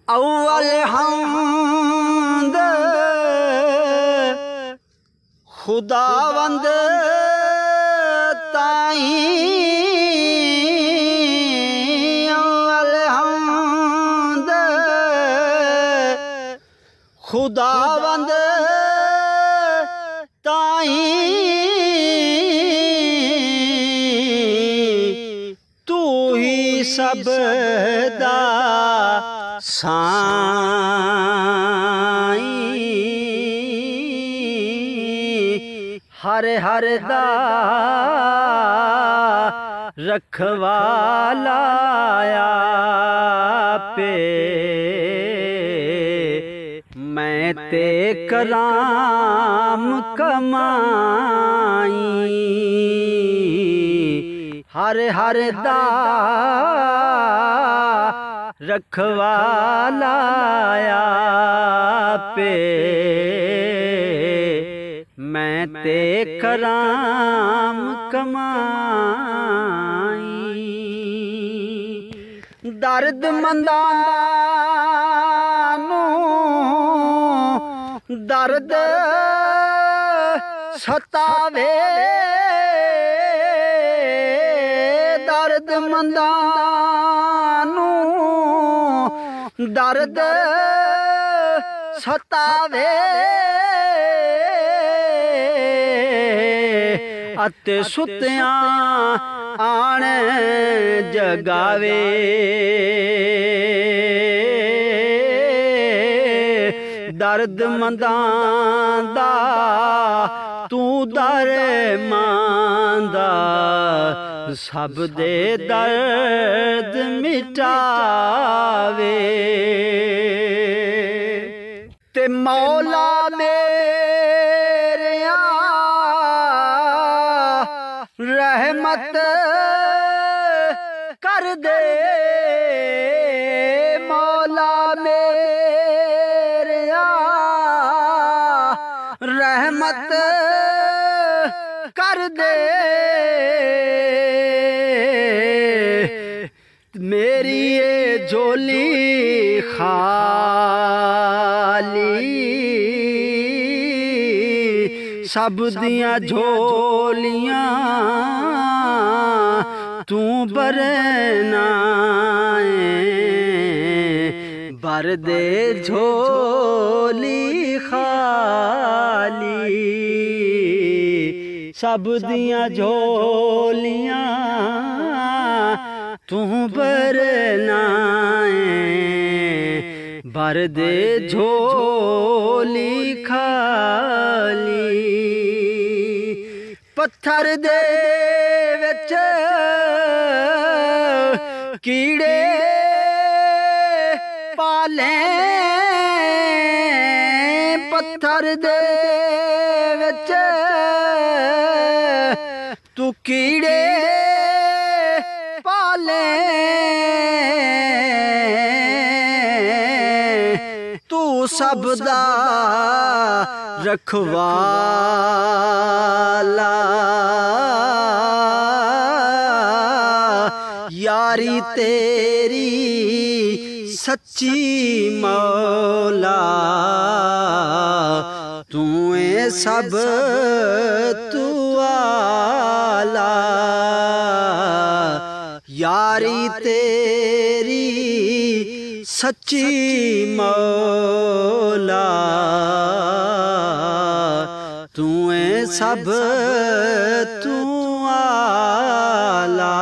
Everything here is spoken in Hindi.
अव्वल हमद खुदावंद ताई, अव्वल हमद खुदावंद ताई, तू ही सब दा साईं, हर हर दा रखवाला पे, मैं ते कराम कमाई, हर हर दा रखवाला पे, मैं ते कराम कमाई। दर्द मंदानू दर्द सतावे, दर्द मंदानू दर्द सतावे, अते सुत्यां आण जगावे, दर्द मंदां दा तू दरमांदा, सब दे दर्द मिटावे, ते मौला मेरेया रहमत कर दे, मौला मेरेया रहमत कर दे, मेरी ये झोली खाली, सब दियां झोलियां तू भरना, भर दे झोली खाली, सब दियां झोलियां तू भरना, भर दे झोली खाली। पत्थर दे विच कीड़े पाले, पत्थर दे विच तू कीड़े पाले, तू सब दा रखवाला, यारी तेरी सच्ची मौला, तू है सब तू आला, यारी तेरी सच्ची मौला, तू है सब तू आला।